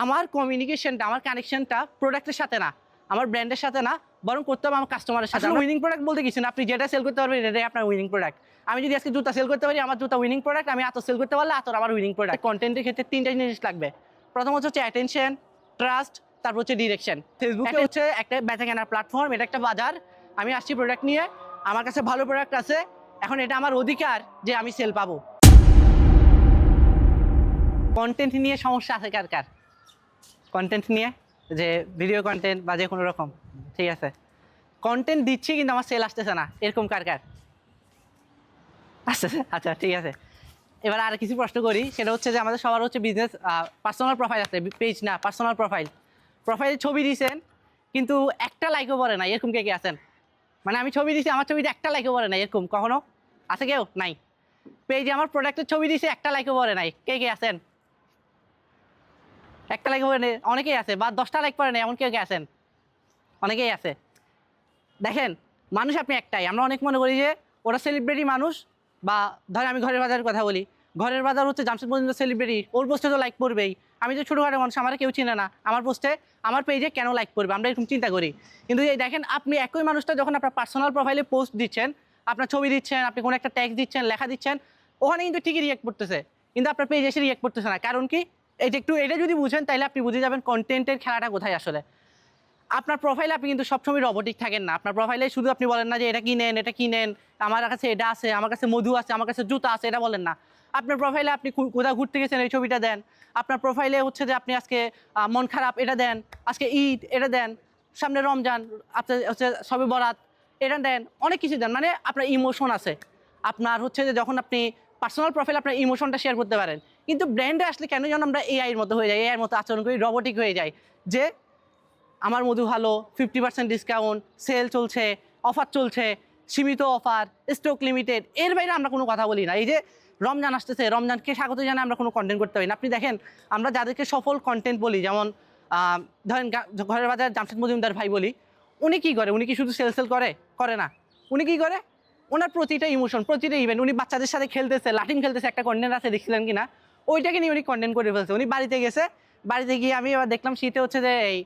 আমার কমিউনিকেশনটা, আমার কানেকশনটা প্রোডাক্টের সাথে না, আমার ব্র্যান্ডের সাথে না, বরং করতে হবে আমার কাস্টমারের সাথে। উইনিং প্রোডাক্ট বলতে কিছু না, আপনি যেটা সেল করতে পারবেন এটাই আপনার উইনিং প্রোডাক্ট। আমি যদি আজকে জুতা সেল করতে পারি, আমার জুতা উইনিং প্রোডাক্ট। আমি আতর সেল করতে পারলে আতর আমার উইনিং প্রোডাক্ট। কন্টেন্টের ক্ষেত্রে তিনটা জিনিস লাগবে। প্রথম হচ্ছে অ্যাটেনশন, ট্রাস্ট, তারপর হচ্ছে ডিরেকশন। ফেসবুকে হচ্ছে একটা বেচা কেনার প্ল্যাটফর্ম, এটা একটা বাজার। আমি আসছি প্রোডাক্ট নিয়ে, আমার কাছে ভালো প্রোডাক্ট আছে, এখন এটা আমার অধিকার যে আমি সেল পাবো। কন্টেন্ট নিয়ে সমস্যা আছে কার কার? কন্টেন্ট নিয়ে, যে ভিডিও কন্টেন্ট বা যে কোনো রকম, ঠিক আছে, কন্টেন্ট দিচ্ছি কিন্তু আমার সেল আসতেছে না, এরকম কার কার আসতেছে? আচ্ছা, ঠিক আছে। এবার আর কিছু প্রশ্ন করি, সেটা হচ্ছে যে আমাদের সবার হচ্ছে বিজনেস পার্সোনাল প্রোফাইল আছে, পেজ না, পার্সোনাল প্রোফাইল। প্রোফাইলে ছবি দিয়েছেন কিন্তু একটা লাইকও পড়ে না, এরকম কে কে আছেন? মানে আমি ছবি দিয়েছি, আমার ছবিতে একটা লাইকও পড়ে নাই, এরকম কখনো আছে কেউ? নাই। পেজে আমার প্রোডাক্টের ছবি দিয়েছে, একটা লাইকও পড়ে নাই, কে কে আছেন? একটা লাইক পড়ে নেই, অনেকেই আছে। বা 10টা লাইক পড়ে নেই, এমন কেউ কে আছেন? অনেকেই আছে। দেখেন, মানুষ আপনি একটাই। আমরা অনেক মনে করি যে ওরা সেলিব্রিটি মানুষ, বা ধরেন আমি ঘরের বাজারের কথা বলি, ঘরের বাজার হচ্ছে জামশেদ মজুমদার সেলিব্রিটি, ওর পোস্টে তো লাইক পড়বেই। আমি যে ছোটোখাটো মানুষ, আমার কেউ চিনে না, আমার পোস্টে, আমার পেজে কেন লাইক করবে? আমরা এরকম চিন্তা করি। কিন্তু এই দেখেন, আপনি একই মানুষটা যখন আপনার পার্সোনাল প্রোফাইলে পোস্ট দিচ্ছেন, আপনার ছবি দিচ্ছেন, আপনি কোনো একটা ট্যাক্স দিচ্ছেন, লেখা দিচ্ছেন, ওখানে কিন্তু ঠিকই রিয়েক্ট করতেছে, কিন্তু আপনার পেজে এসে রিয়েক্ট করতেছে না। কারণ কি? এটা একটু, এটা যদি বুঝেন তাহলে আপনি বুঝে যাবেন কন্টেন্টের খেলাটা কোথায় আসলে। আপনার প্রোফাইলে আপনি কিন্তু সবসময় রোবটিক থাকেন না। আপনার প্রোফাইলে শুধু আপনি বলেন না যে এটা কিনেন, এটা কিনেন, আমার কাছে এটা আছে, আমার কাছে মধু আছে, আমার কাছে জুতা আছে, এটা বলেন না। আপনার প্রোফাইলে আপনি কোথাও ঘুরতে গেছেন, এই ছবিটা দেন। আপনার প্রোফাইলে হচ্ছে যে আপনি আজকে মন খারাপ, এটা দেন। আজকে ঈদ, এটা দেন। সামনে রমজান, আপনার হচ্ছে সবে বরাত, এটা দেন। অনেক কিছু দেন, মানে আপনার ইমোশন আছে। আপনার হচ্ছে যে যখন আপনি পার্সোনাল প্রোফাইলে আপনার ইমোশনটা শেয়ার করতে পারেন। কিন্তু ব্র্যান্ডে আসলে কেন যেন আমরা এআইয়ের মতো হয়ে যাই, এআইয়ের মতো আচরণ করি, রোবটিক হয়ে যাই। যে আমার মধু ভালো, 50% ডিসকাউন্ট, সেল চলছে, অফার চলছে, সীমিত অফার, স্টক লিমিটেড, এর বাইরে আমরা কোনো কথা বলি না। এই যে রমজান আসতেছে, রমজানকে স্বাগত জানাই আমরা কোনো কন্টেন্ট করতে পারি না। আপনি দেখেন, আমরা যাদেরকে সফল কন্টেন্ট বলি, যেমন ধরেন ঘরের বাজার জামশেদ মজুমদার ভাই বলি, উনি কী করে? উনি কি শুধু সেল করে না? উনি কী করে? ওনার প্রতিটা ইমোশন, প্রতিটা ইভেন্ট, উনি বাচ্চাদের সাথে খেলতেছে, লাটিম খেলতেছে, একটা কন্টেন্ট আছে, দেখছিলেন কি না? ওইটাকে নিয়ে উনি কন্টেন্ট করে ফেলছে। উনি বাড়িতে গেছে, বাড়িতে গিয়ে আমি এবার দেখলাম শীতে হচ্ছে যে এই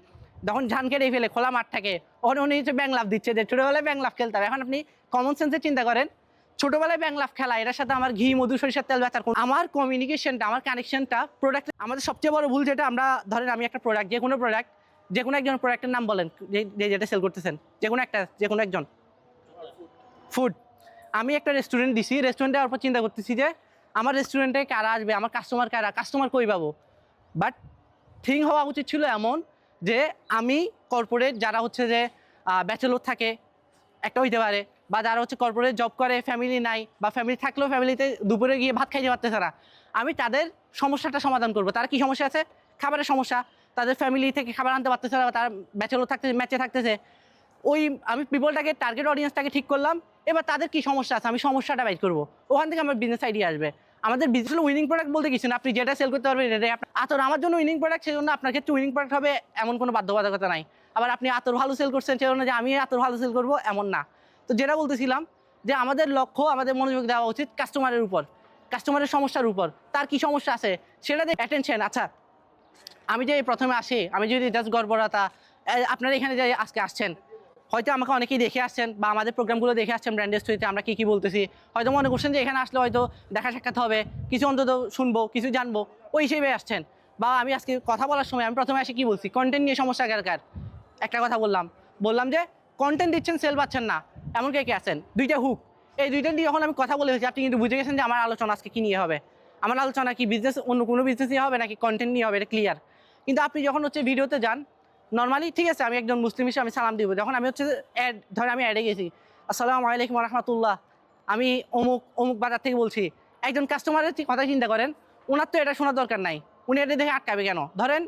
যখন ধান কেটে ফেলে খোলা মাঠ থাকে, ওখানে উনি হচ্ছে ব্যাং লাফ দিচ্ছে, যে ছোটোবেলায় ব্যাং লাফ খেলতে হবে। এখন আপনি কমন সেন্সে চিন্তা করেন, ছোটোবেলায় ব্যাং লাফ খেলা, এটার সাথে আমার ঘি, মধু, সরিষার তেল বেচার আমার কমিউনিকেশনটা, আমার কানেকশনটা প্রোডাক্ট। আমাদের সবচেয়ে বড় ভুল যেটা, আমরা ধরেন আমি একটা প্রোডাক্ট, যে কোনো প্রোডাক্ট, যে কোনো একজন প্রোডাক্টের নাম বলেন, যেটা সেল করতেছেন, যে কোনো একজন। ফুড। আমি একটা রেস্টুরেন্ট দিছি, রেস্টুরেন্টে যাওয়ার পর চিন্তা করতেছি যে আমার রেস্টুরেন্টে কারা আসবে, আমার কাস্টমার কারা, কাস্টমার কই পাবো। বাট থিং হওয়া উচিত ছিল এমন যে আমি কর্পোরেট যারা হচ্ছে যে ব্যাচেলর থাকে, একটা হইতে পারে, বা যারা হচ্ছে কর্পোরেট জব করে, ফ্যামিলি নাই, বা ফ্যামিলি থাকলেও ফ্যামিলিতে দুপুরে গিয়ে ভাত খাইতে পারতেছে না, আমি তাদের সমস্যাটা সমাধান করবো। তারা কি সমস্যা আছে? খাবারের সমস্যা। তাদের ফ্যামিলি থেকে খাবার আনতে পারতেছে না, তারা ব্যাচেলর থাকতেছে, ম্যাচে থাকতেছে। ওই আমি পিপলটাকে, টার্গেট অডিয়েন্সটাকে ঠিক করলাম। এবার তাদের কি সমস্যা আছে, আমি সমস্যাটা বাইর করবো, ওখান থেকে আমার বিজনেস আইডিয়া আসবে। আমাদের বিজনেস উইনিং প্রোডাক্ট বলতে কিছু না, আপনি যেটা সেল করতে পারবেন এটাই আপনার আতর। আমার জন্য উইনিং প্রোডাক্ট, সেই জন্য আপনার ক্ষেত্রে উইনিং প্রোডাক্ট হবে এমন কোনো বাধ্যবাধকতা নাই। আবার আপনি আতর ভালো সেল করছেন, সেই জন্য যে আমি আতর ভালো সেল করবো এমন না। তো যেটা বলতেছিলাম, যে আমাদের লক্ষ্য, আমাদের মনোযোগ দেওয়া উচিত কাস্টমারের উপর, কাস্টমারের সমস্যার উপর। তার কি সমস্যা আছে সেটা দিয়ে অ্যাটেনশন। আচ্ছা, আমি যে প্রথমে আসি, আমি যদি জাস্ট গর্বরতা, আপনারা এখানে যে আজকে আসছেন, হয়তো আমাকে অনেকেই দেখে আসছেন, বা আমাদের প্রোগ্রামগুলো দেখে আসছেন, ব্র্যান্ডের স্টোরিতে আমরা কী বলতেছি, হয়তো মনে করছেন যে এখানে আসলে হয়তো দেখা সাক্ষাৎ হবে, কিছু অন্তত শুনবো, কিছু জানবো, ওই হিসেবে আসছেন। বা আমি আজকে কথা বলার সময় আমি প্রথমে আসি কী বলছি, কন্টেন্ট নিয়ে সমস্যা কার? একটা কথা বললাম যে কন্টেন্ট দিচ্ছেন, সেল পাচ্ছেন না, এমন কে আছেন? দুইটা হুক, এই দুইটা দিয়ে যখন আমি কথা বলে হয়েছি, আপনি কিন্তু বুঝে গেছেন যে আমার আলোচনা আজকে কী নিয়ে হবে। আমার আলোচনা কি বিজনেস, অন্য কোনো বিজনেস নিয়ে হবে নাকি কন্টেন্ট নিয়ে হবে, এটা ক্লিয়ার। কিন্তু আপনি যখন হচ্ছে ভিডিওতে যান, নর্মালি ঠিক আছে, আমি একজন মুসলিম হিসেবে আমি সালাম দিব। যখন আমি হচ্ছে ধরেন আমি অ্যাডে গেছি, আসসালামু আলাইকুম রহমতুল্লাহ, আমি অমুক বাজার থেকে বলছি, একজন কাস্টমারের কথা চিন্তা করেন, ওনার তো এটা শোনার দরকার নাই, উনি এটা দেখে আটকাবে কেন? ধরেন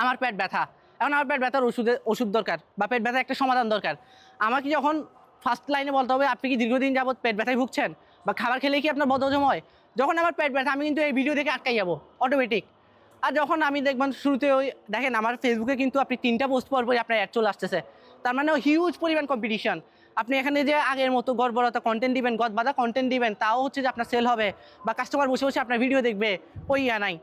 আমার পেট ব্যথা, এখন আমার পেট ব্যথার ওষুধ দরকার, বা পেট ব্যথার একটা সমাধান দরকার। আমাকে যখন ফার্স্ট লাইনে বলতে হবে, আপনি কি দীর্ঘদিন যাবত পেট ব্যথায় ভুগছেন, বা খাবার খেলেই কি আপনার বদহজম হয়? যখন আমার পেট ব্যথা, আমি কিন্তু এই ভিডিও দেখে আটকাই যাবো অটোমেটিক। আর যখন আমি দেখবেন শুরুতে ওই দেখেন আমার ফেসবুকে কিন্তু আপনি 3টা পোস্ট পরপরই আপনার অ্যাড চলে আসতেছে, তার মানে হিউজ পরিমাণ কম্পিটিশন। আপনি এখানে যে আগের মতো গড়বড়তা কন্টেন্ট দিবেন, গদবাদা কন্টেন্ট দিবেন, তাও হচ্ছে যে আপনার সেল হবে, বা কাস্টমার বসে বসে আপনার ভিডিও দেখবে, ওই নাই।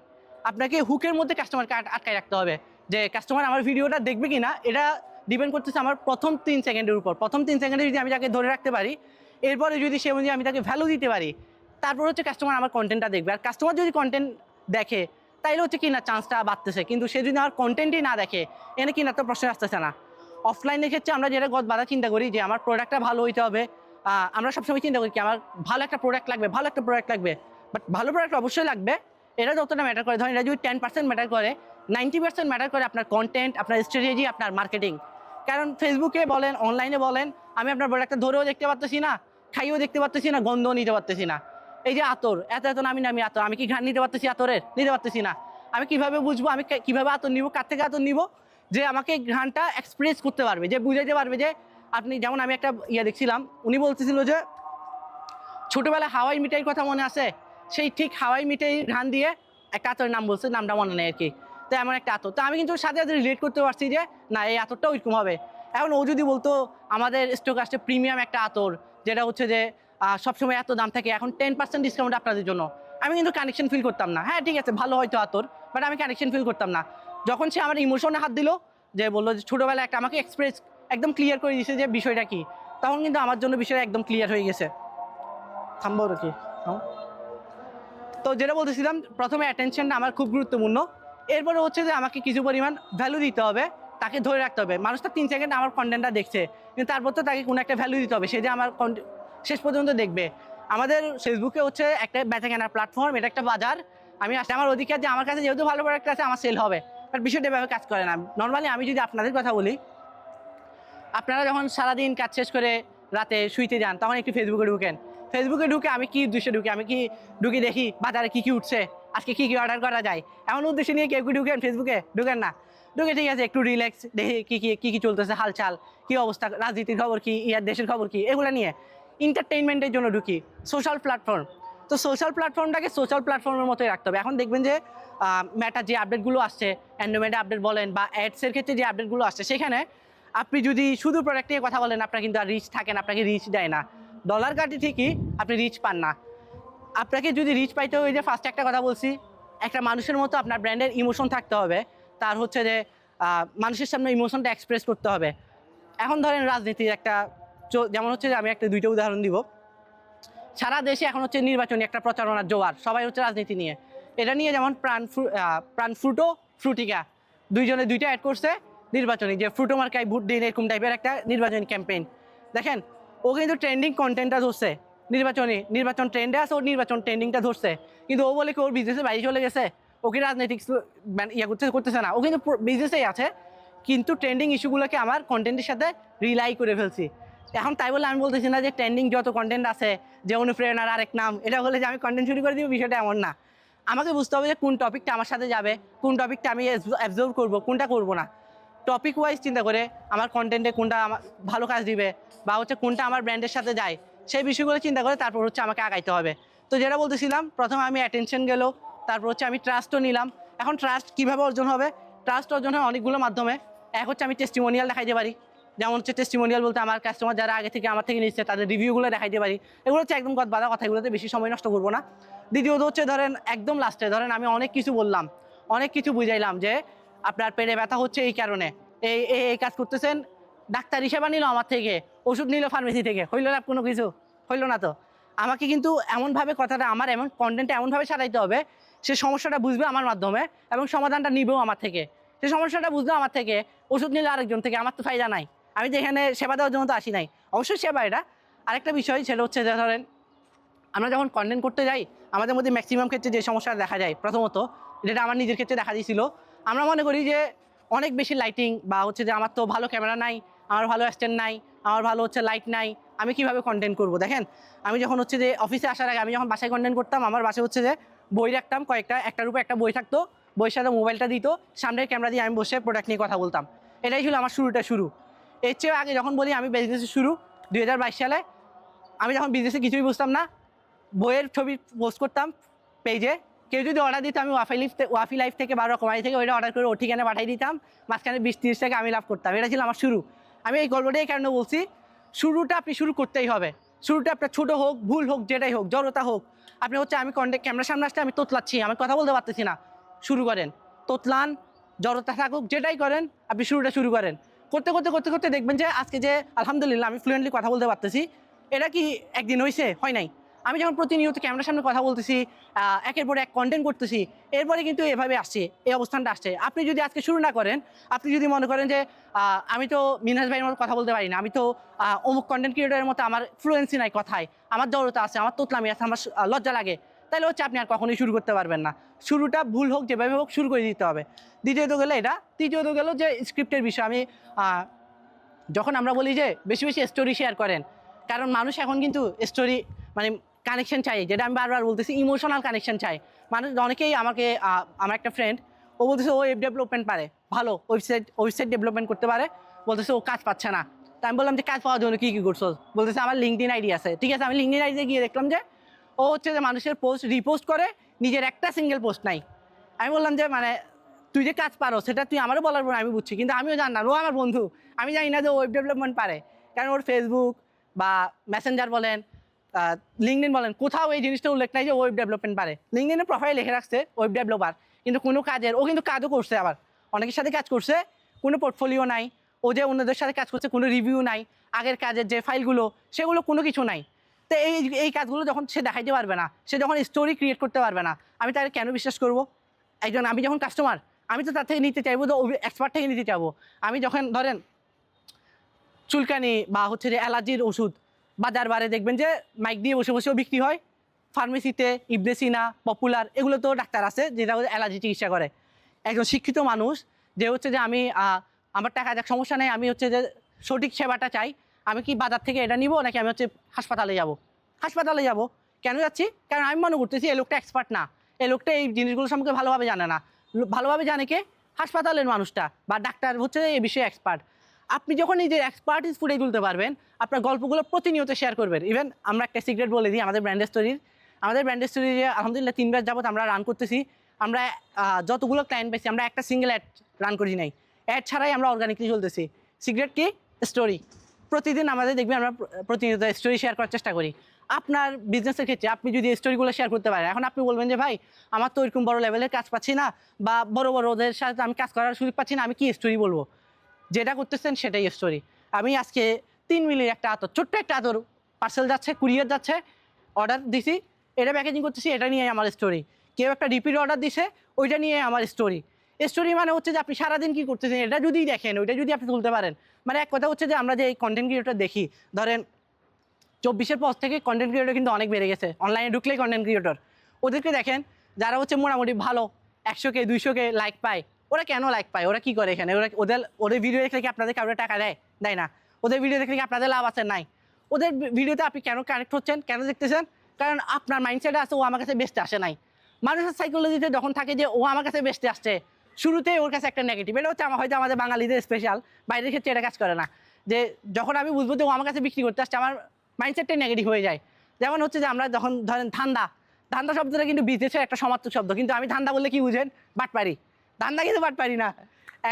আপনাকে হুকের মধ্যে কাস্টমারকে আটকায় রাখতে হবে, যে কাস্টমার আমার ভিডিওটা দেখবে কি না এটা ডিপেন্ড করতেছে আমার প্রথম 3 সেকেন্ডের উপর। প্রথম 3 সেকেন্ডে যদি আমি তাকে ধরে রাখতে পারি, এরপরে যদি সে অনুযায়ী আমি তাকে ভ্যালু দিতে পারি, তারপর হচ্ছে কাস্টমার আমার কন্টেন্টটা দেখবে। আর কাস্টমার যদি কন্টেন্ট দেখে তাইলে হচ্ছে কিনার চান্সটা বাড়তেছে, কিন্তু সে যদি আমার কন্টেন্টই না দেখে এনে কিনার তো প্রশ্ন আসতেছে না। অফলাইনের ক্ষেত্রে আমরা যেটা গত বাধা চিন্তা করি যে আমার প্রোডাক্টটা ভালো হইতে হবে, আমরা সবসময় চিন্তা করি কি আমার ভালো একটা প্রোডাক্ট লাগবে, ভালো একটা প্রোডাক্ট লাগবে। বাট ভালো প্রোডাক্ট অবশ্যই লাগবে, এটা যতটা ম্যাটার করে, ধরেন এটা যদি 10% ম্যাটার করে, 90% ম্যাটার করে আপনার কন্টেন্ট, আপনার স্ট্র্যাটেজি, আপনার মার্কেটিং। কারণ ফেসবুকে বলেন, অনলাইনে বলেন, আমি আপনার প্রোডাক্টটা ধরেও দেখতে পারতেছি না, খাইয়েও দেখতে পারতেছি না, গন্ধও নিতে পারতেছি না। এই যে আতর, এত এত নামি নামি আতর, আমি কি ঘ্রাণ নিতে পারতেছি আতরের? নিতে পারতেছি না। আমি কিভাবে বুঝবো আমি কিভাবে আতর নিব, কার থেকে আতর নিব যে আমাকে ঘ্রাণটা এক্সপ্রেস করতে পারবে, যে বুঝাইতে পারবে যে আপনি যেমন আমি একটা দেখছিলাম, উনি বলতেছিল যে ছোটোবেলায় হাওয়াই মিঠাইয়ের কথা মনে আছে, সেই ঠিক হাওয়াই মিঠাই ঘ্রাণ দিয়ে একটা আতরের নাম বলছে, নামটা মনে নেই আর কি। তো এমন একটা আতর, তো আমি কিন্তু সাথে সাথে রিলেট করতে পারছি যে না এই আতরটা ওইরকম হবে। এখন ও যদি বলতো আমাদের স্টক আসছে প্রিমিয়াম একটা আতর, যেটা হচ্ছে যে সবসময় এত দাম থাকে, এখন 10% ডিসকাউন্ট আপনাদের জন্য, আমি কিন্তু কানেকশন ফিল করতাম না। হ্যাঁ ঠিক আছে, ভালো হয়তো আতর, বাট আমি কানেকশন ফিল করতাম না। যখন সে আমার ইমোশনে হাত দিল, যে বললো যে ছোটোবেলায় একটা আমাকে এক্সপ্রেস একদম ক্লিয়ার করে দিয়েছে যে বিষয়টা কি, তখন কিন্তু আমার জন্য বিষয়টা একদম ক্লিয়ার হয়ে গেছে। থামবো কি? তো যেটা বলতেছিলাম, প্রথমে অ্যাটেনশনটা আমার খুব গুরুত্বপূর্ণ। এরপরে হচ্ছে যে আমাকে কিছু পরিমাণ ভ্যালু দিতে হবে, তাকে ধরে রাখতে হবে। মানুষ তো 3 সেকেন্ড আমার কন্টেন্টটা দেখছে, কিন্তু তারপর তো তাকে কোনো একটা ভ্যালু দিতে হবে, সে যে আমার শেষ পর্যন্ত দেখবে। আমাদের ফেসবুকে হচ্ছে একটা বেচা কেনার প্ল্যাটফর্ম, এটা একটা বাজার। আমি আসলে আমার অধিকার যে আমার কাছে যেহেতু ভালো প্রোডাক্ট আছে আমার সেল হবে, বাট বিষয়টা এভাবে কাজ করে না। নর্মালি আমি যদি আপনাদের কথা বলি, আপনারা যখন সারাদিন কাজ শেষ করে রাতে শুইতে যান, তখন একটু ফেসবুকে ঢুকেন। ফেসবুকে ঢুকে আমি কি উদ্দেশ্যে ঢুকি? আমি কি ঢুকি দেখি বাজারে কী কী উঠছে, আজকে কী কী অর্ডার করা যায়, এমন উদ্দেশ্যে নিয়ে কেউ কি ঢুকেন ফেসবুকে? ঢুকেন না। ঢুকে ঠিক আছে একটু রিল্যাক্স দেখি কী চলতেছে, হালচাল কী অবস্থা, রাজনীতির খবর কী, দেশের খবর কী, এগুলো নিয়ে এন্টারটেইনমেন্টের জন্য ঢুকি। সোশ্যাল প্ল্যাটফর্ম, তো সোশ্যাল প্ল্যাটফর্মটাকে সোশ্যাল প্ল্যাটফর্মের মতোই রাখতে হবে। এখন দেখবেন যে মেটার যে আপডেটগুলো আসছে, অ্যান্ড্রয়েড আপডেট বলেন বা অ্যাডসের ক্ষেত্রে যে আপডেটগুলো আসছে, সেখানে আপনি যদি শুধু প্রোডাক্ট নিয়ে কথা বলেন, আপনার কিন্তু আর রিচ থাকেন, আপনাকে রিচ দেয় না। ডলার কাটি ঠিকই, আপনি রিচ পান না। আপনাকে যদি রিচ পাইতে হয়, যে ফার্স্টে একটা কথা বলছি, একটা মানুষের মতো আপনার ব্র্যান্ডের ইমোশন থাকতে হবে, তার হচ্ছে যে মানুষের সামনে ইমোশনটা এক্সপ্রেস করতে হবে। এখন ধরেন রাজনীতির একটা, যেমন হচ্ছে যে আমি একটা 2টা উদাহরণ দিব। সারা দেশে এখন হচ্ছে নির্বাচনী একটা প্রচারণার জোয়ার, সবাই হচ্ছে রাজনীতি নিয়ে। এটা নিয়ে যেমন প্রাণ ফ্রুটো ফ্রুটিকা, দুইজনে 2টা অ্যাড করছে নির্বাচনী, যে ফ্রুটো মার্কায় ভোট দিন, এরকম টাইপের একটা নির্বাচনী ক্যাম্পেইন। দেখেন ও কিন্তু ট্রেন্ডিং কন্টেন্টটা ধরছে, নির্বাচন ট্রেন্ডে আছে, ওর নির্বাচন ট্রেন্ডিংটা ধরছে, কিন্তু ও বলে কি ওর বিজনেসে বাইরে চলে গেছে, ওকে রাজনৈতিক করতেছে না, ও কিন্তু বিজনেসেই আছে, কিন্তু ট্রেন্ডিং ইস্যুগুলোকে আমার কন্টেন্টের সাথে রিলাই করে ফেলছি। এখন তাই বলে আমি বলতেছি না যে ট্রেন্ডিং যত কন্টেন্ট আছে যে অনুপ্রেরণার আরেক নাম, এটা বলে যে আমি কন্টেন্ট শুরু করে দিব, বিষয়টা এমন না। আমাকে বুঝতে হবে যে কোন টপিকটা আমার সাথে যাবে, কোন টপিকটা আমি অ্যাবজর্ভ করবো, কোনটা করবো না। টপিক ওয়াইজ চিন্তা করে আমার কন্টেন্টে কোনটা আমার ভালো কাজ দিবে, বা হচ্ছে কোনটা আমার ব্র্যান্ডের সাথে যায়, সেই বিষয়গুলো চিন্তা করে তারপর হচ্ছে আমাকে আগাইতে হবে। তো যেটা বলতেছিলাম, প্রথমে আমি অ্যাটেনশন গেল, তারপর হচ্ছে আমি ট্রাস্টও নিলাম। এখন ট্রাস্ট কীভাবে অর্জন হবে? ট্রাস্ট অর্জন হয় অনেকগুলো মাধ্যমে। এক হচ্ছে আমি টেস্টিমোনিয়াল দেখাইতে পারি, যেমন হচ্ছে টেস্টিমোনিয়াল বলতে আমার কাস্টমার যারা আগে থেকে আমার থেকে নিচ্ছে তাদের রিভিউগুলো দেখাইতে পারি। এগুলো হচ্ছে একদম বাধা কথা, এগুলোতে বেশি সময় নষ্ট করবো না। দ্বিতীয়ত হচ্ছে ধরেন একদম লাস্টে ধরেন আমি অনেক কিছু বললাম, অনেক কিছু বুঝাইলাম যে আপনার পেটে ব্যথা হচ্ছে এই কারণে, এই কাজ করতেছেন, ডাক্তার হিসেবে নিল আমার থেকে, ওষুধ নিল ফার্মেসি থেকে, হইল না কোনো কিছু? হইল না তো। আমাকে কিন্তু এমনভাবে কথাটা, আমার এমন কন্টেন্টটা এমনভাবে সাজাইতে হবে, সে সমস্যাটা বুঝবে আমার মাধ্যমে এবং সমাধানটা নিবেও আমার থেকে। সে সমস্যাটা বুঝলো আমার থেকে, ওষুধ নিলে আরেকজন থেকে, আমার তো ফায়দা নাই। আমি তো এখানে সেবা দেওয়ার জন্য তো আসি নাই, অবশ্যই সেবা এটা। আরেকটা বিষয় সেটা হচ্ছে যে ধরেন আমরা যখন কন্টেন্ট করতে যাই, আমাদের মধ্যে ম্যাক্সিমাম ক্ষেত্রে যে সমস্যাটা দেখা যায়, প্রথমত যেটা আমার নিজের ক্ষেত্রে দেখা দিয়েছিল, আমরা মনে করি যে অনেক বেশি লাইটিং, বা হচ্ছে যে আমার তো ভালো ক্যামেরা নাই, আমার ভালো স্ট্যান্ড নাই, আমার ভালো হচ্ছে লাইট নাই, আমি কিভাবে কন্টেন্ট করব? দেখেন আমি যখন হচ্ছে যে অফিসে আসার আগে আমি যখন বাসায় কন্টেন্ট করতাম, আমার বাসায় হচ্ছে যে বই রাখতাম কয়েকটা, একটার উপর একটা বই থাকতো, বইয়ের সাথে মোবাইলটা দিত, সামনের ক্যামেরা দিয়ে আমি বসে প্রোডাক্ট নিয়ে কথা বলতাম। এটাই ছিল আমার শুরু। এর চেয়ে আগে যখন বলি আমি বিজনেসে শুরু 2022 সালে, আমি যখন বিজনেসে কিছুই বুঝতাম না, বইয়ের ছবি পোস্ট করতাম পেজে, কেউ যদি অর্ডার দিত আমি ওয়াফি লাইফ থেকে বা রকমারি থেকে ওইটা অর্ডার করে ও ঠিকানা পাঠিয়ে দিতাম, মাঝখানে 20-30 টাকা আমি লাভ করতাম। এটা ছিল আমার শুরু। আমি এই গল্পটাই এই কারণে বলছি, শুরুটা আপনি শুরু করতেই হবে। শুরুটা আপনার ছোটো হোক, ভুল হোক, যেটাই হোক, জড়তা হোক, আপনি হচ্ছে আমি ক্যামেরার সামনে আসলে আমি তোতলাচ্ছি, আমি কথা বলতে পারতেছি না, শুরু করেন, তোতলান, জড়তা থাকুক, যেটাই করেন আপনি শুরুটা শুরু করেন। করতে করতে করতে করতে দেখবেন যে আজকে যে আলহামদুলিল্লাহ আমি ফ্লুয়েন্টলি কথা বলতে পারতেছি, এটা কি একদিন হয়েছে? হয় নাই। আমি যখন প্রতিনিয়ত ক্যামেরার সামনে কথা বলতেছি, একের পর এক কন্টেন্ট করতেছি, এরপরে কিন্তু এভাবে আসছে, এই অবস্থানটা আসছে। আপনি যদি আজকে শুরু না করেন, আপনি যদি মনে করেন যে আমি তো মিনহাজ ভাইয়ের মতো কথা বলতে পারি না, আমি তো অমুক কন্টেন্ট ক্রিয়েটরের মতো আমার ফ্লুয়েন্সি নাই কথায়, আমার জড়তা আছে, আমার তোতলামি আছে, আমার লজ্জা লাগে, তাহলে হচ্ছে আপনি আর কখনোই শুরু করতে পারবেন না। শুরুটা ভুল হোক, যেভাবে হোক শুরু করে দিতে হবে। দ্বিতীয়ত গেলে এটা। তৃতীয়ত গেল যে স্ক্রিপ্টের বিষয়। আমি যখন আমরা বলি যে বেশি বেশি স্টোরি শেয়ার করেন, কারণ মানুষ এখন কিন্তু স্টোরি মানে কানেকশন চাই, যেটা আমি বারবার বলতেছি, ইমোশনাল কানেকশন চাই মানুষ। অনেকেই আমাকে আমার একটা ফ্রেন্ড, ও বলতেছে ও ওয়েব ডেভেলপমেন্ট পারে, ভালো ওয়েবসাইট ডেভেলপমেন্ট করতে পারে, বলতেছে ও কাজ পাচ্ছে না। তাই আমি বললাম যে কাজ পাওয়ার জন্য কী কী করছো? বলতেছে আমার লিঙ্কডিন আইডি আছে। ঠিক আছে, আমি লিঙ্কডিন আইডিতে গিয়ে দেখলাম যে ও হচ্ছে যে মানুষের পোস্ট রিপোস্ট করে, নিজের একটা সিঙ্গেল পোস্ট নাই। আমি বললাম যে মানে তুই যে কাজ পারো সেটা তুই আমারও বলার পর আমি বুঝছি, কিন্তু আমিও জানি না, ও আমার বন্ধু, আমি জানি না যে ওয়েব ডেভেলপমেন্ট পারে। কারণ ওর ফেসবুক বা মেসেঞ্জার বলেন, লিঙ্কডিন বলেন, কোথাও এই জিনিসটা উল্লেখ নাই যে ওয়েব ডেভেলপমেন্ট পারে। লিঙ্কডিনের প্রোফাইল লিখে রাখছে ওয়েব ডেভেলপার, কিন্তু কোনো কাজের, ও কিন্তু কাজও করছে, আবার অনেকের সাথে কাজ করছে, কোনো পোর্টফোলিও নাই। ও যে অন্যদের সাথে কাজ করছে, কোনো রিভিউ নাই, আগের কাজের যে ফাইলগুলো সেগুলো কোনো কিছু নাই। তো এই কাজগুলো যখন সে দেখাইতে পারবে না, সে যখন স্টোরি ক্রিয়েট করতে পারবে না, আমি তাকে কেন বিশ্বাস করবো? আমি যখন কাস্টমার, আমি তো তার থেকে নিতে চাইবো, তো এক্সপার্ট থেকে নিতে চাইবো। আমি যখন ধরেন চুলকানি বা হচ্ছে যে অ্যালার্জির ওষুধ বাজার বারে দেখবেন যে মাইক দিয়ে বসে বসেও বিক্রি হয়। ফার্মেসিতে ইবরেসিনা, পপুলার, এগুলো তো ডাক্তার আছে যেটা হচ্ছে অ্যালার্জি চিকিৎসা করে। একজন শিক্ষিত মানুষ যে হচ্ছে যে আমি আমার টাকা দেখ সমস্যা নেই, আমি হচ্ছে যে সঠিক সেবাটা চাই, আমি কি বাজার থেকে এটা নিব নাকি আমি হচ্ছে হাসপাতালে যাব? হাসপাতালে যাব। কেন যাচ্ছি? কারণ আমি মনে করতেছি এই লোকটা এক্সপার্ট না, এই লোকটা এই জিনিসগুলো সম্পর্কে ভালোভাবে জানে না। ভালোভাবে জানে কে? হাসপাতালের মানুষটা বা ডাক্তার হচ্ছে এই বিষয়ে এক্সপার্ট। আপনি যখন নিজের এক্সপার্টিস ফুটিয়ে তুলতে পারবেন, আপনার গল্পগুলো প্রতিনিয়ত শেয়ার করবেন। ইভেন আমরা একটা সিক্রেট বলে দিই, আমাদের ব্র্যান্ড স্টোরি যে আলহামদুলিল্লাহ 3 ব্যাচ যাবত আমরা রান করতেছি। আমরা যতগুলো ক্লায়েন্ট পেয়েছি, আমরা একটা সিঙ্গেল অ্যাড রান করি নাই, অ্যাড ছাড়াই আমরা অর্গানিকলি চলতেছি। সিক্রেট কি? স্টোরি। প্রতিদিন আমাদের দেখবেন আমরা প্রতিনিয়ত স্টোরি শেয়ার করার চেষ্টা করি। আপনার বিজনেসের ক্ষেত্রে আপনি যদি স্টোরিগুলো শেয়ার করতে পারেন, এখন আপনি বলবেন যে ভাই আমার তো এরকম বড় লেভেলের কাজ পাচ্ছি না, বা বড় ওদের সাথে আমি কাজ করার সুযোগ পাচ্ছি না, আমি কি স্টোরি বলবো? যেটা করতেছেন সেটাই স্টোরি। আমি আজকে 3 মিলির একটা আতর, ছোট্ট একটা আতর পার্সেল যাচ্ছে, কুরিয়ার যাচ্ছে, অর্ডার দিছি, এটা প্যাকেজিং করতেছি, এটা নিয়ে আমার স্টোরি। কেউ একটা রিপিট অর্ডার দিছে, ওইটা নিয়ে আমার স্টোরি। স্টোরি মানে হচ্ছে যে আপনি সারাদিন কী করতেছেন এটা যদি দেখেন, ওইটা যদি আপনি তুলতে পারেন। মানে এক কথা হচ্ছে যে আমরা যে এই কন্টেন্ট ক্রিয়েটর দেখি, ধরেন 24-এর পর থেকে কন্টেন্ট ক্রিয়েটর কিন্তু অনেক বেড়ে গেছে, অনলাইনে ঢুকলেই কন্টেন্ট ক্রিয়েটর। ওদেরকে দেখেন, যারা হচ্ছে মোটামুটি ভালো 100K 200K লাইক পায়, ওরা কেন লাইক পায়? ওরা কী করে এখানে? ওদের ভিডিও দেখলে কি আপনাদের কারোর টাকা দেয়? দেয় না। ওদের ভিডিও দেখলে কি আপনাদের লাভ আছে? নাই। ওদের ভিডিওতে আপনি কেন কানেক্ট হচ্ছেন, কেন দেখতেছেন? কারণ আপনার মাইন্ডসেটে আছে ও আমার কাছে বেচতে আসে নাই। মানুষের সাইকোলজিতে যখন থাকে যে ও আমার কাছে বেচতে আসছে, শুরুতেই ওর কাছে একটা নেগেটিভ, এটা হচ্ছে হয়তো আমাদের বাঙালিদের স্পেশাল, বাইরের ক্ষেত্রে এটা কাজ করে না। যে যখন আমি বুঝবো যে ও আমার কাছে বিক্রি করতে আসছে, আমার মাইন্ডসেটটাই নেগেটিভ হয়ে যায়। যেমন হচ্ছে যে আমরা যখন ধরেন ধান্দা শব্দটা কিন্তু বিজনেসের একটা সমার্থক শব্দ, কিন্তু আমি ধান্দা বললে কি বুঝেন? বাটপারি। ধান্দা কিন্তু বাটপারি না।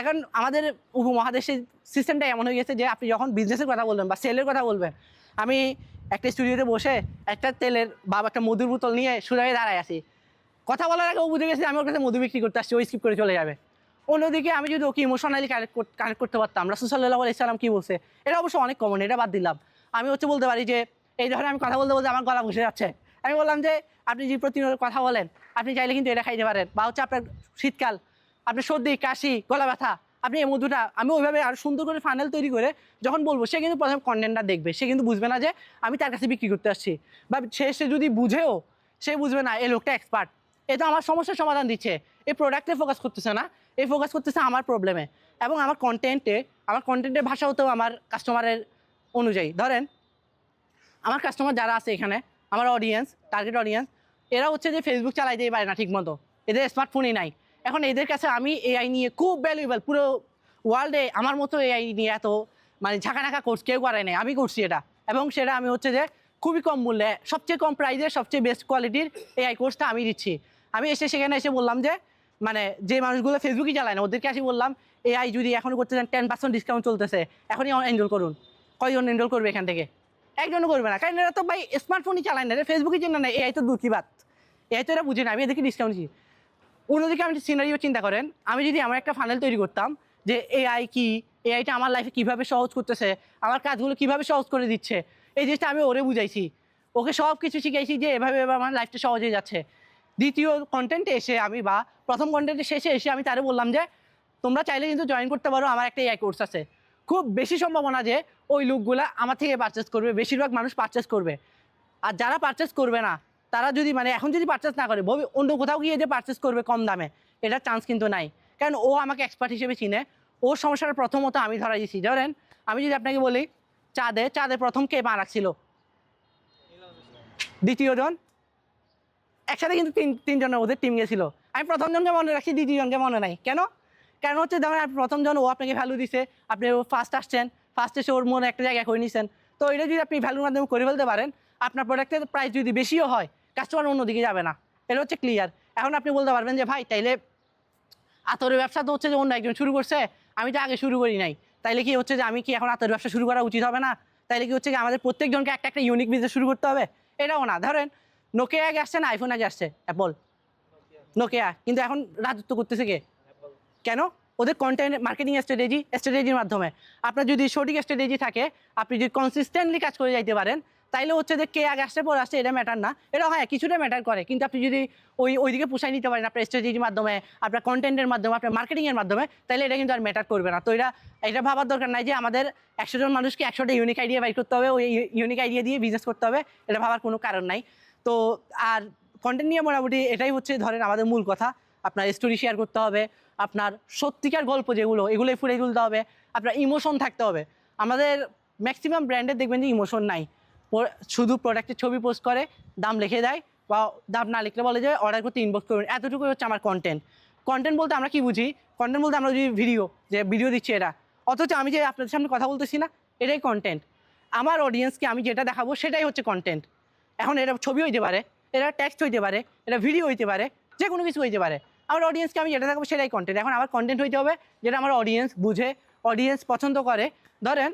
এখন আমাদের উপমহাদেশের সিস্টেমটা এমন হয়ে গেছে যে আপনি যখন বিজনেসের কথা বলবেন বা সেলের কথা বলবেন, আমি একটা স্টুডিওতে বসে একটা তেলের বা একটা মধুর বোতল নিয়ে সোজা হয়ে দাঁড়ায় আছি, কথা বলার আগে ও বুঝে গেছে আমি ওর কাছে মধু বিক্রি করতে আসছি, ওই স্কিপ করে চলে যাবে। অন্যদিকে আমি যদি ওকে ইমোশনালি কানেক্ট করতে পারতাম, রাসূল সাল্লাল্লাহু আলাইহি সাল্লাম কী বলছে, এটা অবশ্য অনেক কমন, এটা বাদ দিলাম। আমি হচ্ছে বলতে পারি যে এই ধরনের আমি কথা বলতে বলতে আমার গলা বসে যাচ্ছে, আমি বললাম যে আপনি যে প্রতিনিয়ত কথা বলেন, আপনি চাইলে কিন্তু এটা খাইতে পারেন, বা হচ্ছে আপনার শীতকাল, আপনার সর্দি কাশি গলা ব্যথা, আপনি এই মধুটা, আমি ওইভাবে আরও সুন্দর করে ফানেল তৈরি করে যখন বলবো, সে কিন্তু প্রথমে কন্টেন্টটা দেখবে, সে কিন্তু বুঝবে না যে আমি তার কাছে বিক্রি করতে আসছি, বা সে যদি বুঝেও, সে বুঝবে না এই লোকটা এক্সপার্ট, এ তো আমার সমস্যার সমাধান দিচ্ছে, এই প্রোডাক্টে ফোকাস করতেছে না, এই ফোকাস করতেছে আমার প্রবলেমে। এবং আমার কন্টেন্টের ভাষা হতেও আমার কাস্টমারের অনুযায়ী। ধরেন আমার কাস্টমার যারা আছে এখানে, আমার অডিয়েন্স, টার্গেট অডিয়েন্স, এরা হচ্ছে যে ফেসবুক চালাইতেই পারে না ঠিক মতো, এদের স্মার্টফোনই নাই। এখন এদের কাছে আমি এআই নিয়ে খুব ভ্যালুয়েবল, পুরো ওয়ার্ল্ডে আমার মতো এআই নিয়ে এত মানে ঝাঁকানাকা কোর্স কেউ করে নাই, আমি করছি এটা। এবং সেটা আমি হচ্ছে যে খুবই কম মূল্যে, সবচেয়ে কম প্রাইসে, সবচেয়ে বেস্ট কোয়ালিটির এআই কোর্সটা আমি দিচ্ছি। আমি সেখানে এসে বললাম যে মানে যে মানুষগুলো ফেসবুকই চালায় না, ওদেরকে আসি বললাম এআই যদি এখনও করতে চান 10% ডিসকাউন্ট চলতেছে, এখনই এনরোল করুন। কয়জন এনরোল করবে এখান থেকে? একজনও করবে না, কারণ এরা তো ভাই স্মার্টফোনই চালায় না, ফেসবুকই চেনে না, এআই তো দূর কি বাত, এআই তো এরা বুঝে না, আমি এদেরকে ডিসকাউন্ট দিচ্ছি। অন্যদিকে আমি সিনারিও চিন্তা করেন, আমি যদি আমার একটা ফানেল তৈরি করতাম যে এআই কি, এআইটা আমার লাইফে কীভাবে সহজ করতেছে, আমার কাজগুলো কীভাবে সহজ করে দিচ্ছে, এই জিনিসটা আমি ওরে বুঝাইছি, ওকে সব কিছু শিখাইছি যে এভাবে এভাবে আমার লাইফটা সহজ হয়ে যাচ্ছে। দ্বিতীয় কন্টেন্টে এসে আমি বা প্রথম কন্টেন্টের শেষে এসে আমি তারে বললাম যে তোমরা চাইলে কিন্তু জয়েন করতে পারো, আমার একটা এআই কোর্স আছে। খুব বেশি সম্ভাবনা যে ওই লোকগুলা আমার থেকে পারচেস করবে, বেশিরভাগ মানুষ পারচেস করবে। আর যারা পারচেস করবে না তারা যদি মানে এখন যদি পারচেস না করে অন্য কোথাও গিয়ে যে পারচেস করবে কম দামে, এটার চান্স কিন্তু নাই। কারণ ও আমাকে এক্সপার্ট হিসেবে চিনে। ওর সমস্যাটা প্রথমত আমি ধরা দিয়েছি। ধরেন আমি যদি আপনাকে বলি চাঁদে প্রথম কে পা রাখছিল? দ্বিতীয় জন। একসাথে কিন্তু তিনজনের ওদের টিম গেছিলো। আমি প্রথম জনকে মনে রাখছি, দ্বিতীয় জনকে মনে নাই। কেন হচ্ছে ধরেন আপনি প্রথম জন, ও আপনাকে ভ্যালু দিছে, আপনি ফার্স্ট আসছেন, ফার্স্ট এসে ওর মনে একটা জায়গায় করে নিছেন। তো এটা যদি আপনি ভ্যালুর মাধ্যমে করে ফেলতে পারেন, আপনার প্রোডাক্টের প্রাইস যদি বেশিও হয়, কাস্টমার অন্যদিকে যাবে না। এটা হচ্ছে ক্লিয়ার। এখন আপনি বলতে পারবেন যে ভাই তাইলে আতরের ব্যবসা তো হচ্ছে যে অন্য একজন শুরু করছে, আমি তো আগে শুরু করি নাই, তাইলে কি হচ্ছে যে আমি কি এখন আতরের ব্যবসা শুরু করা উচিত হবে না? তাইলে কি হচ্ছে যে আমাদের প্রত্যেকজনকে একটা ইউনিক বিজনেস শুরু করতে হবে? এটাও না। ধরেন নোকিয়া আগে আসছে না আইফোন আগে আসছে? Apple, Nokia. কিন্তু এখন রাজত্ব করতেছে কে? কেন? ওদের কন্টেন্ট মার্কেটিং স্ট্র্যাটেজির মাধ্যমে। আপনার যদি সঠিক স্ট্র্যাটেজি থাকে, আপনি যদি কনসিস্টেন্টলি কাজ করে যাইতে পারেন, তাইলে হচ্ছে যে কে আগে আসছে পরে আসছে এটা ম্যাটার না। এটা হ্যাঁ কিছুটা ম্যাটার করে, কিন্তু আপনি যদি ওইদিকে পুষাই নিতে পারেন আপনার স্ট্র্যাটেজির মাধ্যমে, আপনার কন্টেন্টের মাধ্যমে, আপনার মার্কেটিংয়ের মাধ্যমে, তাহলে এটা কিন্তু আর ম্যাটার করবে না। তো এটা ভাবার দরকার নাই যে আমাদের 100 জন মানুষকে 100টা ইউনিক আইডিয়া বাইর করতে হবে, ওই ইউনিক আইডিয়া দিয়ে বিজনেস করতে হবে, এটা ভাবার কোনো কারণ নাই। তো আর কন্টেন্ট নিয়ে মোটামুটি এটাই হচ্ছে ধরেন আমাদের মূল কথা। আপনার স্টোরি শেয়ার করতে হবে, আপনার সত্যিকার গল্প যেগুলো এগুলোই ফুটিয়ে তুলতে হবে, আপনার ইমোশন থাকতে হবে। আমাদের ম্যাক্সিমাম ব্র্যান্ডের দেখবেন যে ইমোশন নাই, শুধু প্রোডাক্টের ছবি পোস্ট করে, দাম লিখে দেয়, বা দাম না লিখলে বলে যে অর্ডার করতে ইনবক্স করবেন। এতটুকুই হচ্ছে আমার কন্টেন্ট বলতে আমরা কি বুঝি? কন্টেন্ট বলতে আমরা যদি ভিডিও দিচ্ছি এটা, অথচ আমি যে আপনাদের সামনে কথা বলতেছি না, এটাই কন্টেন্ট। আমার অডিয়েন্সকে আমি যেটা দেখাবো সেটাই হচ্ছে কন্টেন্ট। এখন এটা ছবি হইতে পারে, এটা টেক্সট হইতে পারে, এটা ভিডিও হইতে পারে, যে কোনো কিছু হইতে পারে। আমার অডিয়েন্সকে আমি যেটা দেখাবো সেটাই কন্টেন্ট। এখন আমার কন্টেন্ট হইতে হবে যেটা আমার অডিয়েন্স বুঝে, অডিয়েন্স পছন্দ করে। ধরেন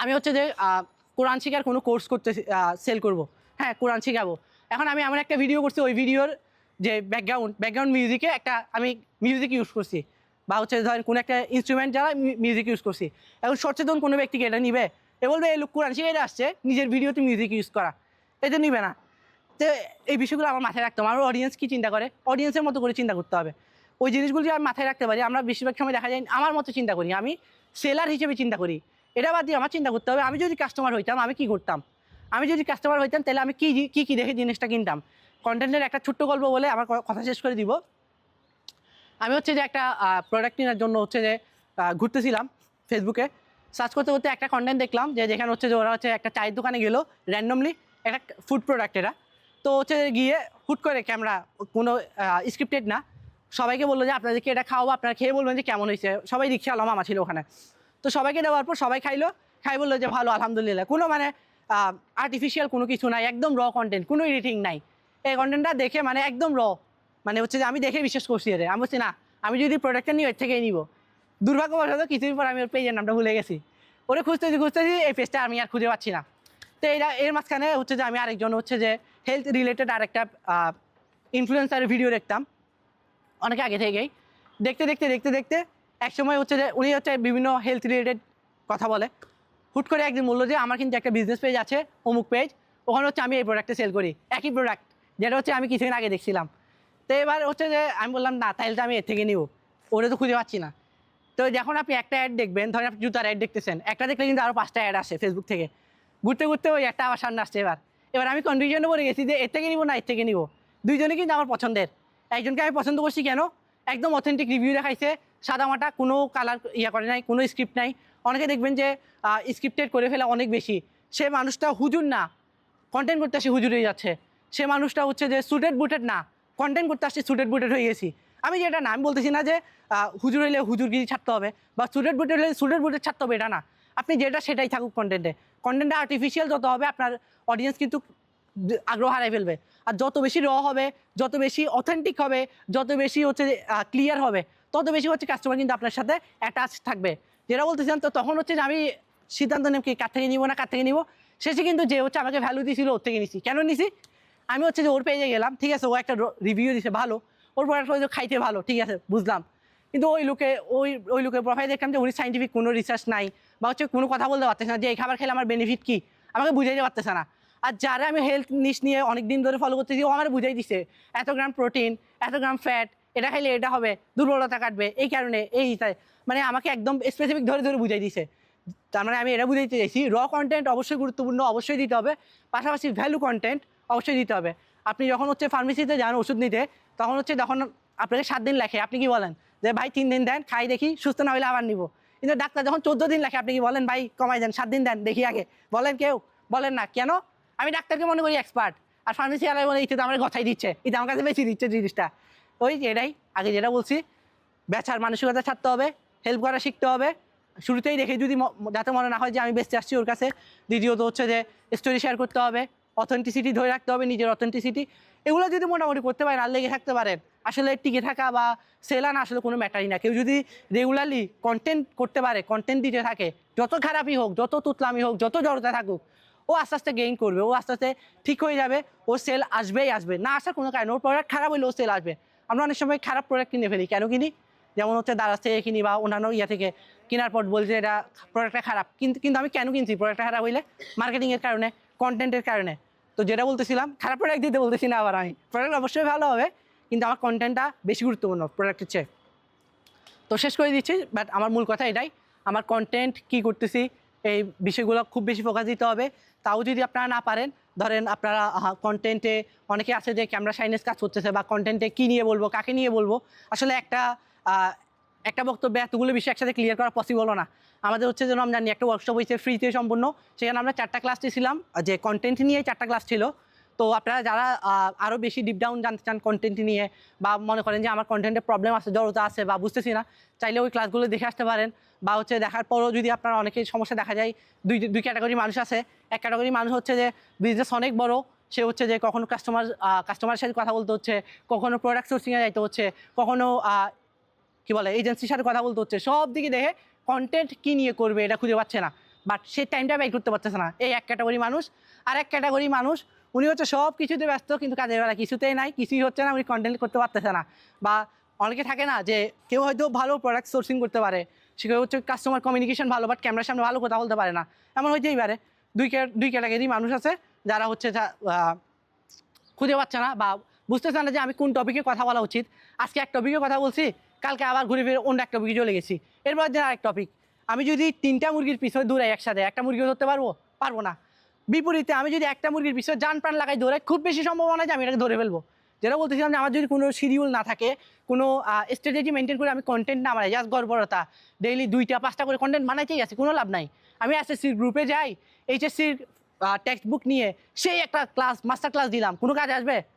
আমি হচ্ছে যে কোরআন শিখার কোনো কোর্স করতে সেল করব, হ্যাঁ কোরআন শিখাবো। এখন আমি এমন একটা ভিডিও করছি, ওই ভিডিওর যে ব্যাকগ্রাউন্ড মিউজিকে একটা আমি মিউজিক ইউজ করছি, বা হচ্ছে ধরেন কোনো একটা ইনস্ট্রুমেন্ট যারা মিউজিক ইউজ করছি। এখন সচেতন কোনো ব্যক্তিকে এটা নিবে, এ বলবে এই লোক কোরআন শিখাইতে আসছে, নিজের ভিডিওতে মিউজিক ইউজ করা, এটা নিবে না। তো এই বিষয়গুলো আমার মাথায় রাখতে হবে। আমার অডিয়েন্স কী চিন্তা করে, অডিয়েন্সের মতো করে চিন্তা করতে হবে। ওই জিনিসগুলো যদি আমি মাথায় রাখতে পারি, আমরা বেশিরভাগ সময় দেখা যায় আমার মতো চিন্তা করি, আমি সেলার হিসেবে চিন্তা করি। এটা বাদ দিয়ে আমার চিন্তা করতে হবে আমি যদি কাস্টমার হইতাম আমি কী করতাম। আমি যদি কাস্টমার হইতাম তাহলে আমি কী দেখে জিনিসটা কিনতাম। কন্টেন্টের একটা ছোট্ট গল্প বলে আমার কথা শেষ করে দিব। আমি হচ্ছে যে একটা প্রোডাক্ট কেনার জন্য হচ্ছে যে ঘুরতেছিলাম, ফেসবুকে সার্চ করতে করতে একটা কন্টেন্ট দেখলাম যে যেখানে হচ্ছে যে ওরা হচ্ছে একটা চায়ের দোকানে গেলো র্যান্ডমলি, একটা ফুড প্রোডাক্ট এটা। তো হচ্ছে গিয়ে হুট করে ক্যামেরা, কোনো স্ক্রিপ্টেড না, সবাইকে বললো যে আপনাদেরকে এটা খাওয়াবো, আপনারা খেয়ে বলবেন যে কেমন হয়েছে। সবাই রিক্সাওয়ালা মামা ছিল ওখানে। তো সবাইকে দেওয়ার পর সবাই খাই বললো যে ভালো আলহামদুলিল্লাহ। কোনো মানে আর্টিফিশিয়াল কোনো কিছু নাই, একদম র কন্টেন্ট, কোনো এডিটিং নাই। এই কন্টেন্টটা দেখে মানে একদম র, মানে হচ্ছে যে আমি দেখে বিশ্বাস করছি এর। আমি বলছি না, আমি যদি প্রোডাক্টটা নিই ওর থেকেই নিব। দুর্ভাগ্যবশত কিছুদিন পর আমি ওর পেজের নামটা ভুলে গেছি। ওরে খুঁজতেছি এই পেজটা আমি আর খুঁজে পাচ্ছি না। তো এর মাঝখানে হচ্ছে যে আমি আরেকজন হচ্ছে যে হেলথ রিলেটেড আরেকটা ইনফ্লুয়েন্সারের ভিডিও দেখতাম অনেক আগে থেকেই। দেখতে এক সময় হচ্ছে যে উনি হচ্ছে বিভিন্ন হেলথ রিলেটেড কথা বলে। হুট করে একদিন বললো যে আমার কিন্তু একটা বিজনেস পেজ আছে, অমুক পেজ, ওখানে হচ্ছে আমি এই প্রোডাক্টটা সেল করি, একই প্রোডাক্ট যেটা হচ্ছে আমি কিছুদিন আগে দেখছিলাম। তো এবার হচ্ছে যে আমি বললাম না তাহলে তো আমি এর থেকে নিব, ওরে তো খুঁজে পাচ্ছি না। তো যখন আপনি একটা অ্যাড দেখবেন, ধরেন আপনি জুতার অ্যাড দেখতেছেন, একটা দেখলে কিন্তু আরও 5টা অ্যাড আসে ফেসবুক থেকে। ঘুরতে ওই একটা আমার সামনে আসছে। এবার আমি কনফিউশনে পড়ে গেছি যে এর থেকে নিব না এর থেকে নিব। দুইজনে কিন্তু আমার পছন্দের। একজনকে আমি পছন্দ করছি কেন, একদম অথেন্টিক রিভিউ দেখাইছে, সাদামাটা, কোনো কালার করে নাই, কোনো স্ক্রিপ্ট নাই। অনেকে দেখবেন যে স্ক্রিপ্টেড করে ফেলে অনেক বেশি। সে মানুষটা হুজুর না, কন্টেন্ট করতে আসে হুজুর হয়ে যাচ্ছে। সে মানুষটা হচ্ছে যে সুটেড বুটেড না, কন্টেন্ট করতে আসছে সুটেড বুটেড হয়ে গেছি। আমি যেটা না, আমি বলতেছি না যে হুজুর হইলে হুজুরগিরি ছাড়তে হবে, বা সুটেড বুটেড হলে সুটেড বুটেড ছাড়তে হবে, এটা না। আপনি যেটা সেটাই থাকুক কন্টেন্টে আর্টিফিশিয়াল যত হবে আপনার অডিয়েন্স কিন্তু আগ্রহ হারাই ফেলবে। আর যত বেশি র হবে, যত বেশি অথেন্টিক হবে, যত বেশি হচ্ছে ক্লিয়ার হবে, তত বেশি হচ্ছে কাস্টমার কিন্তু আপনার সাথে অ্যাটাচ থাকবে। যেটা বলতেছিলাম, তো তখন হচ্ছে যে আমি সিদ্ধান্ত নেব কি কার থেকে নিবো না কার থেকে নিবো। শেষে কিন্তু যে হচ্ছে আমাকে ভ্যালু দিয়েছিল ওর থেকে নিছি। কেন নিছি? আমি হচ্ছে যে ওর পেজে গেলাম, ঠিক আছে, ও একটা রিভিউ দিছে ভালো, ওর প্রোডাক্ট হয়তো খাইতে ভালো, ঠিক আছে বুঝলাম, কিন্তু ওই লোকের প্রোফাইল দেখলাম যে উনি সাইন্টিফিক কোনো রিসার্চ নাই বা হচ্ছে কোনো কথা বলতে পারতেছে না যে এই খাবার খেলে আমার বেনিফিট কী, আমাকে বুঝাইতে পারতেছে না। আর যারা আমি হেলথ নিশ নিয়ে অনেক দিন ধরে ফলো করতেছি ও আমার বুঝাই দিছে এত গ্রাম প্রোটিন, এত গ্রাম ফ্যাট, এটা খাইলে এটা হবে, দুর্বলতা কাটবে, এই কারণে এই তাই, মানে আমাকে একদম স্পেসিফিক ধরে ধরে বুঝাই দিছে। তার মানে আমি এটা বুঝাইতে চাইছি র কন্টেন্ট অবশ্যই গুরুত্বপূর্ণ, অবশ্যই দিতে হবে, পাশাপাশি ভ্যালু কন্টেন্ট অবশ্যই দিতে হবে। আপনি যখন হচ্ছে ফার্মেসিতে যান ওষুধ নিতে, তখন আপনাকে 7 দিন লেখে, আপনি কি বলেন যে ভাই 3 দিন দেন, খাই দেখি সুস্থ না হলে আবার নিব। কিন্তু ডাক্তার যখন 14 দিন লেখে, আপনি কি বলেন ভাই কমাই দেন, 7 দিন দেন দেখি আগে, বলেন কেউ? বলেন না। কেন? আমি ডাক্তারকে মনে করি এক্সপার্ট, আর ফার্মেসি আলাই বলে এটা তো আমার কথাই দিচ্ছে, এটা আমার কাছে বেশি দিচ্ছে জিনিসটা। ওই এটাই আগে যেটা বলছি, বেচার মানসিকতা ছাড়তে হবে, হেল্প করা শিখতে হবে। শুরুতেই দেখে যদি যাতে মনে না হয় যে আমি বেঁচে আসছি ওর কাছে। দ্বিতীয়ত হচ্ছে যে স্টোরি শেয়ার করতে হবে, অথেন্টিসিটি ধরে রাখতে হবে, নিজের অথেন্টিসিটি। এগুলো যদি মোটামুটি করতে পারেন আর লেগে থাকতে পারেন, আসলে টিকে থাকা বা সেল আনা আসলে কোনো ম্যাটারই না। কেউ যদি রেগুলারলি কন্টেন্ট করতে পারে, কন্টেন্ট দিতে থাকে, যত খারাপই হোক, যত তুতলামি হোক, যত জড়তা থাকুক, ও আস্তে আস্তে গেইন করবে, ও আস্তে আস্তে ঠিক হয়ে যাবে, ও সেল আসবেই আসবে, না আসার কোনো কারণ। ওর প্রোডাক্ট খারাপ হলেও সেল আসবে। আমরা অনেক সময় খারাপ প্রোডাক্ট কিনে ফেলি, কেন কিনি? যেমন হচ্ছে দারাজ থেকে কিনি বা অন্যান্য থেকে কেনার পর বলছে এটা প্রোডাক্টটা খারাপ, কিন্তু আমি কেন কিনছি? প্রোডাক্টটা খারাপ হইলে মার্কেটিংয়ের কারণে, কন্টেন্টের কারণে। তো যেটা বলতেছিলাম, খারাপ প্রোডাক্ট দিতে বলতেছি না আবার আমি, প্রোডাক্ট অবশ্যই ভালো হবে, কিন্তু আমার কন্টেন্টটা বেশি গুরুত্বপূর্ণ প্রোডাক্টের চেয়ে। তো শেষ করে দিচ্ছি, বাট আমার মূল কথা এটাই, আমার কন্টেন্ট কী করতেছি এই বিষয়গুলো খুব বেশি ফোকাস দিতে হবে। তাও যদি আপনারা না পারেন, ধরেন আপনারা কন্টেন্টে অনেকে আছে যে ক্যামেরা সাইনেস কাজ করতেছে, বা কন্টেন্টে কী নিয়ে বলবো, কাকে নিয়ে বলবো, আসলে একটা বক্তব্যে এতগুলো বিষয় একসাথে ক্লিয়ার করা পসিবলও না। আমাদের হচ্ছে যে রমজান নিয়ে একটা ওয়ার্কশপ হয়েছে ফ্রিতে সম্পূর্ণ, সেখানে আমরা 4টা ক্লাস ছিলাম, যে কন্টেন্ট নিয়ে 4টা ক্লাস ছিল। তো আপনারা যারা আরও বেশি ডিপ ডাউন জানতে চান কন্টেন্ট নিয়ে, বা মনে করেন যে আমার কন্টেন্টের প্রবলেম আছে, জড়তা আছে, বা বুঝতেছি না, চাইলে ওই ক্লাসগুলো দেখে আসতে পারেন। বা হচ্ছে দেখার পরও যদি আপনারা অনেকের সমস্যা দেখা যায়, দুই ক্যাটাগরি মানুষ আছে। এক ক্যাটাগরি মানুষ হচ্ছে যে বিজনেস অনেক বড়, সে হচ্ছে যে কখনো কাস্টমারের সাথে কথা বলতে হচ্ছে, কখনো প্রোডাক্ট সোর্সিংয়ে যাইতে হচ্ছে, কখনো কি বলে এজেন্সির সাথে কথা বলতে হচ্ছে, সব দিকে দেখে কন্টেন্ট কী নিয়ে করবে এটা খুঁজে পাচ্ছে না, বাট সে টাইমটা ব্যয় করতে পারতেছে না। এই এক ক্যাটাগরি মানুষ। আর এক ক্যাটাগরি মানুষ, উনি হচ্ছে সব কিছুতে ব্যস্ত, কিন্তু কাজের বেলা কিছুতেই নাই, কিছুই হচ্ছে না, উনি কন্টেন্ট করতে পারতেছে না। বা অনেকে থাকে না যে কেউ হয়তো ভালো প্রোডাক্ট সোর্সিং করতে পারে, সে হচ্ছে কাস্টমার কমিউনিকেশন ভালো, বাট ক্যামেরার সামনে ভালো কথা বলতে পারে না, এমন হইতেই পারে। দুই ক্যাটাগরি মানুষ আছে যারা হচ্ছে খুঁজে পাচ্ছে না বা বুঝতেছে না যে আমি কোন টপিকে কথা বলা উচিত। আজকে এক টপিকে কথা বলছি, কালকে আবার ঘুরে ফিরে অন্য এক টপিকে চলে গেছি, এরপর দিন আরেক টপিক। আমি যদি 3টা মুরগির পিছনে দৌড়াই একসাথে, একটা মুরগিও ধরতে পারবো না। বিপরীতে আমি যদি একটা মুরগির পিছনে জান প্রাণ লাগাই দৌড়াই, খুব বেশি সম্ভাবনা যে আমি এটাকে ধরে ফেলবো। যেটা বলতেছিলাম যে আমার যদি কোনো শিডিউল না থাকে, কোনো স্ট্র্যাটেজি মেনটেন করে আমি কন্টেন্ট না বানাই, জাস্ট গড়বড়তা, ডেইলি 2টা 5টা করে কন্টেন্ট বানাইতেই আছে, কোনো লাভ নাই। আমি এসএসসির গ্রুপে যাই, এইচএসসির টেক্সট বুক নিয়ে সেই একটা মাস্টার ক্লাস দিলাম, কোনো কাজ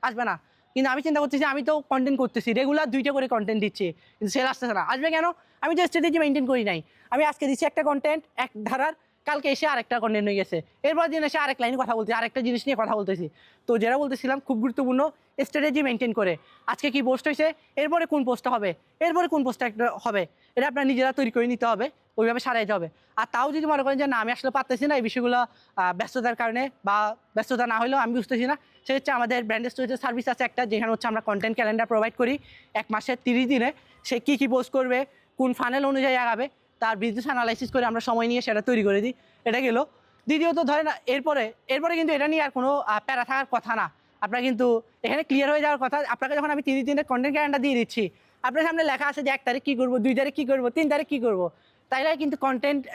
আসবে না। কিন্তু আমি চিন্তা করতেছি আমি তো কন্টেন্ট করতেছি, রেগুলার 2টা করে কন্টেন্ট দিচ্ছি, কিন্তু সেল আসতেছে না, আসবে কেন? আমি যে স্ট্র্যাটেজি মেনটেন করি নাই। আমি আজকে দিচ্ছি একটা কন্টেন্ট এক ধারার, কালকে এসে আরেকটা কন্টেন্ট হয়ে গেছে, এরপর দিন এসে আরেক লাইনে কথা বলছি, আরেকটা জিনিস নিয়ে কথা বলতেছি। তো যেটা বলতেছিলাম খুব গুরুত্বপূর্ণ, স্ট্র্যাটেজি মেনটেন করে আজকে কি পোস্ট হয়েছে, এরপরে কোন পোস্টটা হবে, এরপরে কোন পোস্টটা হবে, এটা আপনার নিজেরা তৈরি করে নিতে হবে, ওইভাবে সারাইতে হবে। আর তাও যদি মনে করেন যে না আমি আসলে পারতেছি না এই বিষয়গুলো, ব্যস্ততার কারণে বা ব্যস্ততা না হলেও আমি বুঝতেছি না, সেক্ষেত্রে আমাদের ব্র্যান্ড স্টোরেজের সার্ভিস আছে একটা, যেখানে হচ্ছে আমরা কন্টেন্ট ক্যালেন্ডার প্রোভাইড করি 1 মাসের 30 দিনে। সে কী পোস্ট করবে, কোন ফানেল অনুযায়ী আগাবে, তার বিজনেস অ্যানালাইসিস করে আমরা সময় নিয়ে সেটা তৈরি করে দিই। এটা গেল। দ্বিতীয়ত ধরেন এরপরে কিন্তু এটা নিয়ে আর কোনো প্যারা থাকার কথা না। আপনার কিন্তু এখানে ক্লিয়ার হয়ে যাওয়ার কথা, আপনাকে যখন আমি 30 দিনের কন্টেন্ট ক্যালেন্ডার দিয়ে দিচ্ছি, আপনার সামনে লেখা আছে যে 1 তারিখ কী করবো, 2 তারিখ কী করবো, 3 তারিখ কী করবো, তাইলে কিন্তু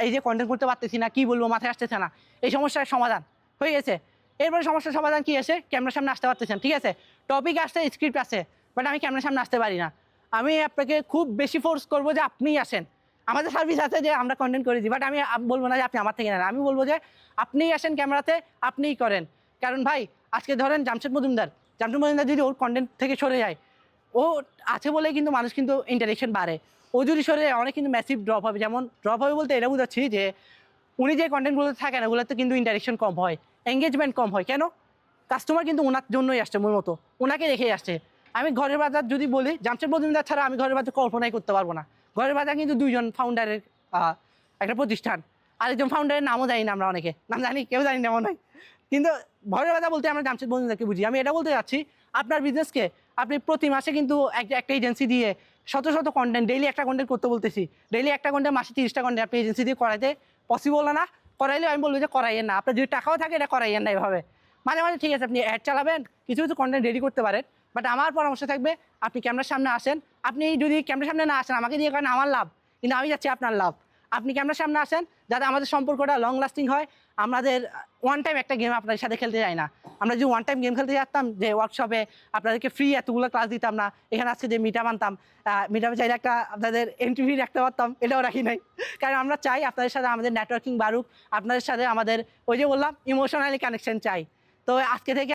এই যে কন্টেন্ট করতে পারতেছি না, কী বলবো মাথায় আসতেছে না, এই সমস্যার সমাধান হয়ে গেছে। এরপরে সমস্যার সমাধান কী আছে, ক্যামেরার সামনে আসতে পারতেছেন, ঠিক আছে, টপিক আসছে, স্ক্রিপ্ট আছে, বাট আমি ক্যামেরার সামনে আসতে পারি না। আমি আপনাকে খুব বেশি ফোর্স করবো যে আপনিই আসেন। আমাদের সার্ভিস আছে যে আমরা কন্টেন্ট করে দিই, বাট আমি বলবো না যে আপনি আমার থেকে নেন, আমি বলবো যে আপনিই আসেন ক্যামেরাতে, আপনিই করেন। কারণ ভাই আজকে ধরেন জামশেদ মজুমদার যদি ওর কন্টেন্ট থেকে সরে যায়, ও আছে বলেই কিন্তু মানুষ কিন্তু ইন্টারেকশন বাড়ে। ও যদি সরে যায় অনেক কিন্তু ম্যাসিভ ড্রপ হবে। যেমন ড্রপ হবে বলতে এটা বুঝাচ্ছি যে উনি যে কন্টেন্টগুলোতে থাকেন ওগুলোতে কিন্তু ইন্টারেকশন কম হয়, এঙ্গেজমেন্ট কম হয়। কেন? কাস্টমার কিন্তু ওনার জন্যই আসছে, মূল মতো ওনাকে দেখেই আসছে। আমি ঘরের বাজার যদি বলি, জামশেদ মজুমদার ছাড়া আমি ঘরের বাজার কল্পনাই করতে পারবো না। ঘরের বাজার কিন্তু 2জন ফাউন্ডারের একটা প্রতিষ্ঠান, আরেকজন ফাউন্ডারের নামও জানি না, আমরা অনেকে নাম জানি, কেউ জানি না মনে হয়। কিন্তু ঘরের বাজার বলতে আমরা জামশেদ মজুমদারকে বুঝি। আমি এটা বলতে যাচ্ছি আপনার বিজনেসকে আপনি প্রতি মাসে কিন্তু একটা এজেন্সি দিয়ে শত শত কন্টেন্ট, ডেইলি একটা কন্টেন্ট করতে বলতেছি, ডেইলি একটা কন্টেন্ট, মাসে 30টা কন্টেন্ট আপনি এজেন্সি দিয়ে করাইতে পসিবল না। করাইলেও আমি বলবো যে করাইয়েন না, আপনার যদি টাকাও থাকে এটা করাইয়েন না এভাবে। মাঝে মাঝে ঠিক আছে আপনি অ্যাড চালাবেন, কিছু কিছু কন্টেন্ট রেডি করতে পারেন, বাট আমার পরামর্শ থাকবে আপনি ক্যামেরার সামনে আসেন। আপনি যদি ক্যামেরার সামনে না আসেন, আমাকে দিয়ে কারণ আমার লাভ, কিন্তু আমি যাচ্ছি আপনার লাভ। আপনি ক্যামেরার সামনে আসেন, যাতে আমাদের সম্পর্কটা লং লাস্টিং হয়। আমাদের ওয়ান টাইম একটা গেম আপনাদের সাথে খেলতে যাই না। আমরা যদি ওয়ান টাইম গেম খেলতে যাচ্তাম, যে ওয়ার্কশপে আপনাদেরকে ফ্রি এতগুলো ক্লাস দিতাম না, এখানে আজকে যে মিটআপ আনতাম, মিটআপে চাইলে একটা আপনাদের এন্ট্রি ফি রাখতে পারতাম, এটাও রাখি নাই। কারণ আমরা চাই আপনাদের সাথে আমাদের নেটওয়ার্কিং বাড়ুক, আপনাদের সাথে আমাদের ওই যে বললাম ইমোশনালি কানেকশন চাই। তো আজকে থেকে